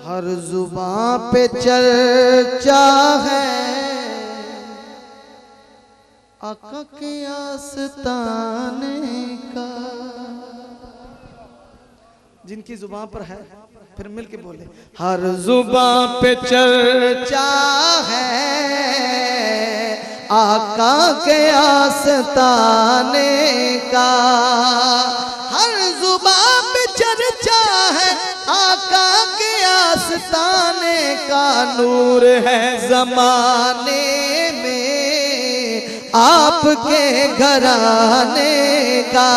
हर जुबां पे चर्चा है आका के आस्ताने का। जिनकी जुबां पर है फिर मिल के बोले, हर जुबां पे चर्चा है आका के आस्ताने का। हर जुबां पे चर्चा है आका के आस्ताने का। नूर है जमाने में आपके घराने का।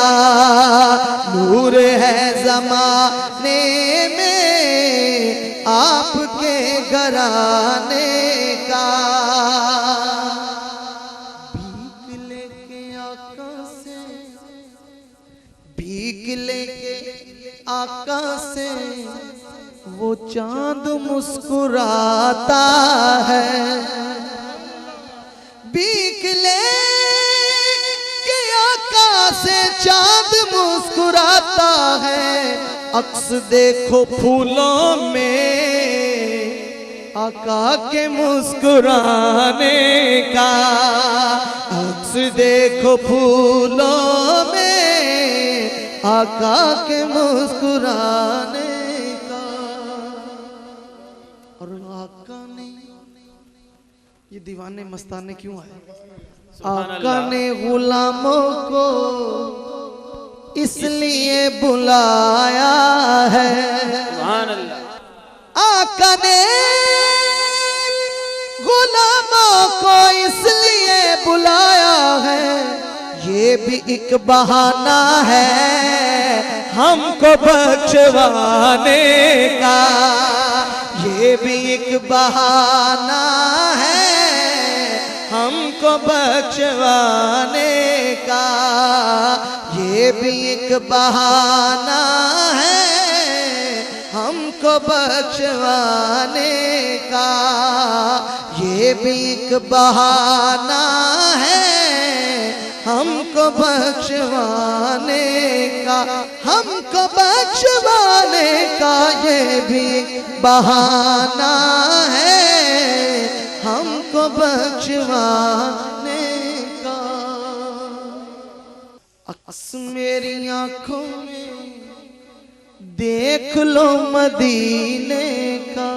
नूर है जमाने में आपके घराने का। भीख लेके आका से, भीख लेके आका से वो चांद मुस्कुराता है। भीख लेके आका से चांद मुस्कुराता है। अक्स देखो फूलों में आका के मुस्कुराने का। अक्स देखो फूलों में आका के मुस्कुराने का। और आका ने, ये दीवाने मस्ताने क्यों आए? आका ने गुलामों को इसलिए बुलाया है। आका ने गुलामों को इसलिए बुलाया है। ये भी एक बहाना है हमको बख्शवाने का। ये भी एक बहाना है हमको बख्शवाने का। ये भी एक बहाना है हमको बख्शवाने का। ये भी एक बहाना है हमको बख्शवाने का। हमको बख्शवाने का ये भी बहाना है हमको बख्शवाने का। अक्स मेरी आंखों में देख लो मदीने का।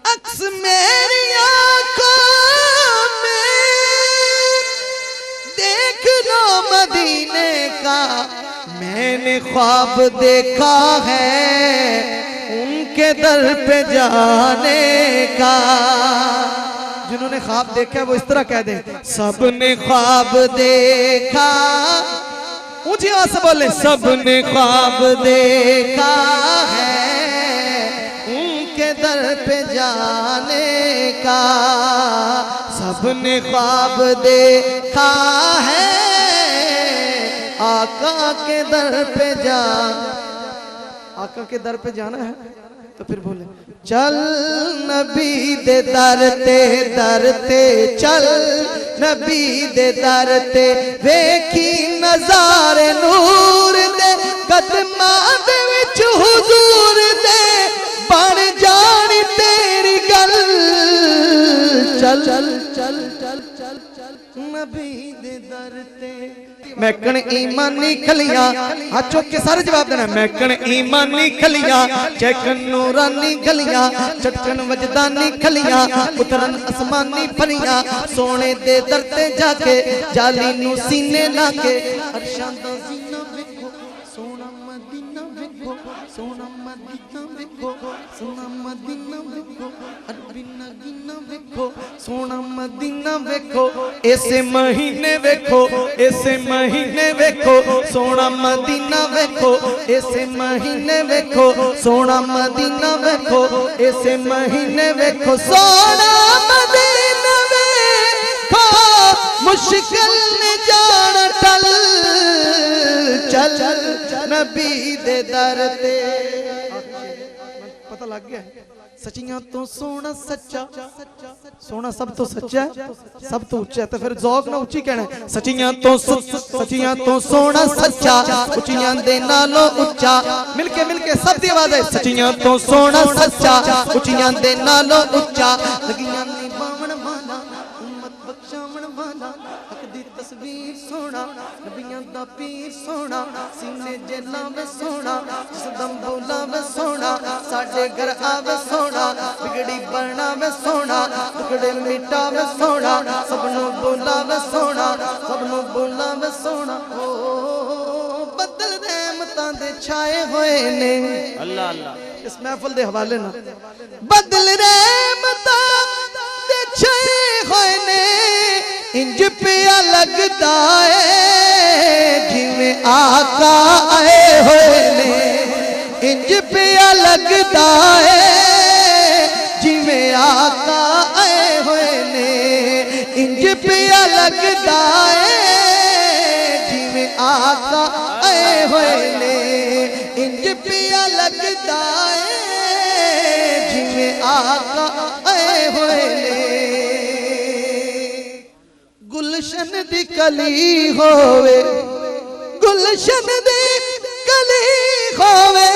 अक्स मेरी आंखों में देख लो मदीने का। मैंने ख्वाब देखा है उनके दर पे जाने का। जिन्होंने ख्वाब देखा है वो इस तरह कह दे, सबने ख्वाब देखा। ऊंची आवाज से बोले, सबने ख्वाब देखा है उनके दर पे जाने का। सबने ख्वाब देखा है आका के दर पे जा। आका के दर पे जाना है तो फिर बोले, चल नबी दे दरते दरते चल नबी दे दरते वेखी नजारे नूर दे कदमां दे विच हुजूर दे बन जानी तेरी गल। चल चल चल चल चल चल नबी दे दरते। मैकन ईमानी खलियां, हाथ चुक के सारे जवाब देना। मैकन ईमानी खलियां, चैकन नूरानी खलियां, चटकन वजदानी खलियां, उतरन आसमानी फलियां। सोने दे दरते जाके जाली नू सीने लाके। अरशां दा जीना वेखो सोना मदीना वेखो, सोना मदीना वेखो, सोना मदीना वेखो, अरबी नगीना वेखो, सोना मदीना वेखो। ऐसे महीने वेखो, ऐसे महीने वेखो, सोना मदीना वेखो। ऐसे महीने वेखो, सोना मदीना वेखो। ऐसे महीने वेखो, सोना मदीना वेखो। मुश्किल ने जान टल चल नबी दे दर ते। पता लग गया सचियां तो सोना सच्चा, सोना सब तो सच्चा है, सब तो उच्चा है, तो फिर ज़ौक ना उच्ची कहना है। सचियां तो सोना सच्चा, उच्चियां दे नालों उच्चा। मिलके मिलके सब दी आवाज़ है। सचियां तो सोना सच्चा, उच्चियां दे नालों उच्चा। लगियां निभावन वाला, उम्मत बख्शावन वाला, हक दी तस्वीर सोना, नबियां दा पीर सोना, सीने जेला में सोना, जिस दम बोला में सोना, साडे घर आवे सोना, बिगड़ी बना में सोना, टुकड़े मिटा में सोना, सबनों बोला में सोना, सबनों बोला में सोना। ओ बदल रहमतां दे छाए होए ने, अल्लाह अल्लाह इस महफिल दे हवाले ना, बदल रहमतां दे छाए होए ने, इंज पिया लगदा है जिवें आका आए होए ने, इंज पिया लगदा है जिवें आका आए होए ने, इंज पिया लगदा है जिवें आका आए होए ने, इंज पिया लगदा है जिवें आका आए होए ने। गुलशन दी कली होवे, गुलशन दी कली होवे,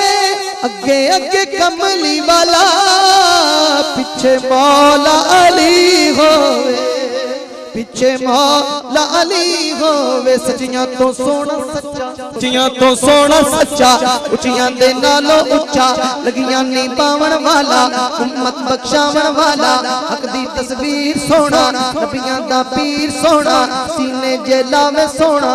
अगे अगे कमली वाला, पीछे मौला अली होवे, पीछे मौला अली होवे। सचियां तो सोना सच्चा, सचियां तो सोना सच्चा, उच्चियां दे नालों उच्चा। लगियां नी पावन वाला, उम्मत बख्शावन वाला, हक दी तस्वीर सोना, नबियां दा पीर सोना, सीने जेला में सोना,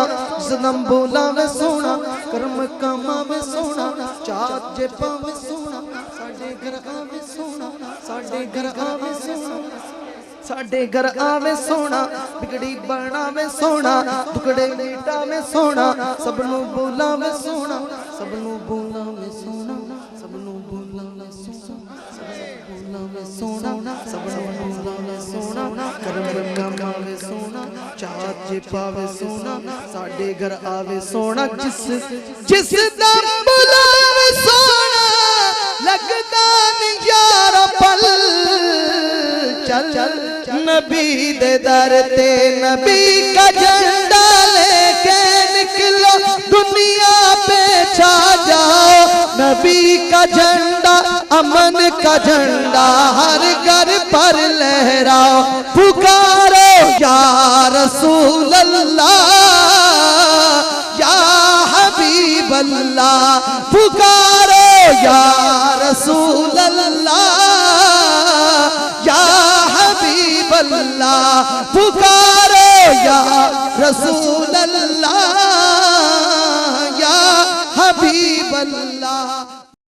सदम बोला में सोना, कर्म कामा में सोना, चाक जेबा में सोना, साडे घर आवे सोना, साडे घर आवे सोना, साडे घर आवे सोना, बिगड़ी बना में सोना, टुकड़े मीटा में सोना, सबनों बोला में सोना, सबनों बोला में सोना, सबनों बोला में सोना, बोला में सोना, सबनों बोला में सोना, कर्म कामा में सोना, चाच पावे सोना, साडे घर आवे सोना, जिस दम बुलावे सोना, लगदा नहीं यारा पल। चल नबी दे दर ते, नबी का झंडा लेके निकलो, दुनिया पे छा जाओ, नबी का झंडा, अमन का झंडा, हर घर पर लहराओ, पुकारो या रसूल अल्लाह, या हबीब अल्लाह, पुकारो या रसूल अल्लाह, या हबीब अल्लाह, पुकारो या रसूल अल्लाह, या हबीब अल्लाह।